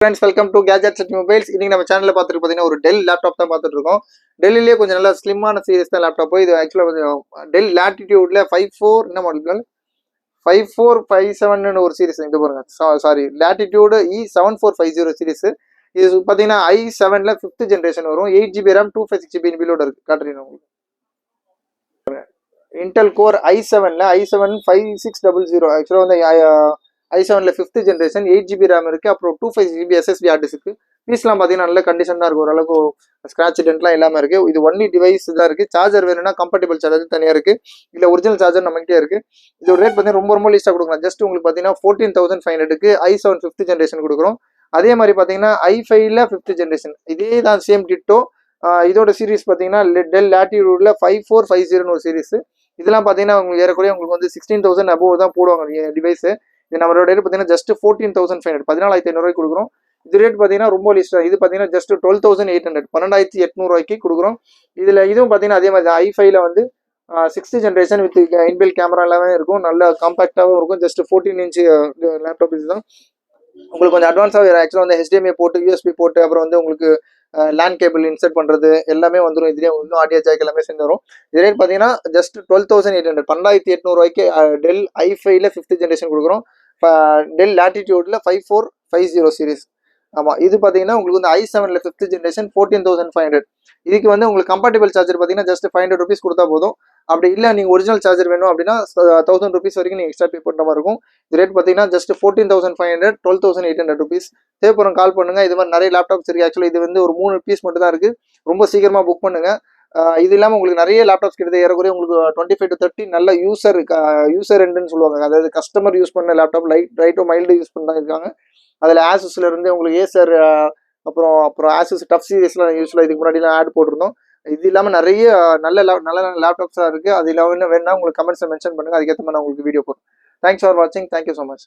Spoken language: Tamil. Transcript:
Friends welcome to gadgets at mobiles. இன்னைக்கு நம்ம சேனலில் பார்த்துட்டு பார்த்தீங்கன்னா ஒரு டெல் லேப்டாப் தான் பார்த்துட்டு இருக்கோம். டெல்லிலே கொஞ்சம் நல்லா ஸ்லிம்மான சீரிஸ் தான் லேப்டாப். இது ஆக்சுவலாக கொஞ்சம் டெல் லேட்டிடியூட்ல 54 என்ன மாடல் 5457 ஒரு சீரிஸ். இது பாருங்க, சாரி லேட்டிடியூடு E7450 சீரிஸ். இது பார்த்தீங்கன்னா i7ல 5th ஜென்ரேஷன் வரும். 8GB RAM 256GB பிலோட இருக்கு. காட்டுறீங்க உங்களுக்கு இன்டெல் கோர் i7 5600. ஆக்சுவலாக வந்து i7ல 5th ஜென்ரேஷன் 8GB RAM இருக்கு. அப்புறம் 256GB SSD ஹார்ட் டிஸ்க். பீஸ்லாம் பார்த்தீங்கன்னா நல்ல கண்டிஷன் தான் இருக்கு. ஓரளவுக்கு ஸ்கிராட்ச் டென்ட்லாம் இல்லாமல் இருக்கு. இது ஒன்லி டிவைஸ் தான் இருக்கு. சார்ஜர் வேணும்னா கம்பேட்டிபிள் சார்ஜர் தனியாக இருக்கு. இல்லை ஒரிஜினல் சார்ஜர் நம்மகிட்டே இருக்கு. இதோட ரேட் பார்த்தீங்கன்னா ரொம்ப லீஸ்ட்டாக கொடுக்கலாம். ஜஸ்ட் உங்களுக்கு பார்த்தீங்கன்னா 14,500க்கு i7 5th ஜென்ரேஷன் கொடுக்குறோம். அதே மாதிரி பார்த்தீங்கன்னா i5ல 5th ஜென்ரேஷன் இதே தான் சேம் டிட்டோ. இதோட சீரிஸ் பார்த்தீங்கன்னா டெல் லேட்டிடியூட்ல 5450 ஒரு சீரிஸ். இதெல்லாம் பார்த்தீங்கன்னா உங்களுக்கு ஏறக்குறைய உங்களுக்கு வந்து 16,000 அபோவ் தான் போடுவாங்க டிவைஸ். இது நம்மளோட ரேட் பார்த்தீங்கன்னா ஜஸ்ட் 14,500 14,500 கொடுக்குறோம். இது ரேட் பார்த்தீங்கன்னா ரொம்ப லீஸ்டாக. இது பார்த்தீங்கன்னா ஜஸ்ட் 12,800 12,800 கொடுக்குறோம். இதில் இதுவும் பார்த்தீங்கன்னா அதே மாதிரி i5ல வந்து 6th generation with inbuilt camera எல்லாமே இருக்கும். நல்ல காம்பாக்டாகவும் இருக்கும். ஜஸ்ட் 14 இன்ச் லேப்டாப் இதுதான். உங்களுக்கு கொஞ்சம் அட்வான்ஸாக ஆக்சுவலாக வந்து HDMI போட்டு USB போட்டு அப்புறம் வந்து உங்களுக்கு லேண்ட் கேபிள் இன்சர்ட் பண்ணுறது எல்லாமே வந்துடும். இதுலேயே வந்து ஆடியோ ஜாக் எல்லாமே சேர்ந்து வரும். இது ரேட் பார்த்தீங்கன்னா ஜஸ்ட் 12,800 12,800 டெல் i5ல 5th ஜென்ரேஷன் கொடுக்குறோம். டெல் லேட்டிடியூட்ல 5450 சீரிஸ். ஆமாம், இது பார்த்தீங்கன்னா உங்களுக்கு வந்து i7ல 5th ஜென்ரேஷன் 14,500. இதுக்கு வந்து உங்களுக்கு கம்பேட்டிபிள் சார்ஜர் பார்த்தீங்கன்னா ஜஸ்ட் 500 rupees கொடுத்தா போதும். அப்படி இல்லை நீங்கள் ஒரிஜினல் சார்ஜர் வேணும் அப்படின்னா 1,000 rupees வரைக்கும் நீங்கள் எக்ஸ்ட்ரா பே பண்ணுற மாதிரி இருக்கும். இது ரேட் பார்த்தீங்கன்னா ஜஸ்ட் 14,500 12,800 rupees. தேவைப்படும் கால் பண்ணுங்க. இது மாதிரி நிறைய லேப்டாப்ஸ் இருக்குது. ஆக்சுவலாக இது வந்து ஒரு 3 பீஸ் மட்டும் தான் இருக்குது. ரொம்ப சீக்கிரமாக புக் பண்ணுங்க. இது இல்லாமல் உங்களுக்கு நிறைய லேப்டாப்ஸ் கிடையாது. ஏறக்குறைய உங்களுக்கு 25 to 30 நல்ல யூசர் எண்டுன்னு சொல்லுவாங்க. அதாவது கஸ்டமர் யூஸ் பண்ண லேப்டாப் லைட்டோ மைல்டு யூஸ் பண்ண இருக்காங்க. அதில் ஆசஸ்ல இருந்து உங்களுக்கு ஏசர் அப்புறம் ஆசஸ் டஃப் சீரிஸ்லாம் யூஸ்வலாக இதுக்கு முன்னாடிலாம் ஆட் போட்டிருந்தோம். இது இல்லாமல் நிறைய நல்ல லேப்டாப்ஸாக இருக்குது. அது இல்லாமல் வேணா உங்களுக்கு கமெண்ட்ஸை மென்ஷன் பண்ணுங்கள். அதுக்கேற்ற மாதிரி நான் உங்களுக்கு வீடியோ போடுறேன். தேங்க்ஸ் ஃபார் வாட்சிங். Thank you so much.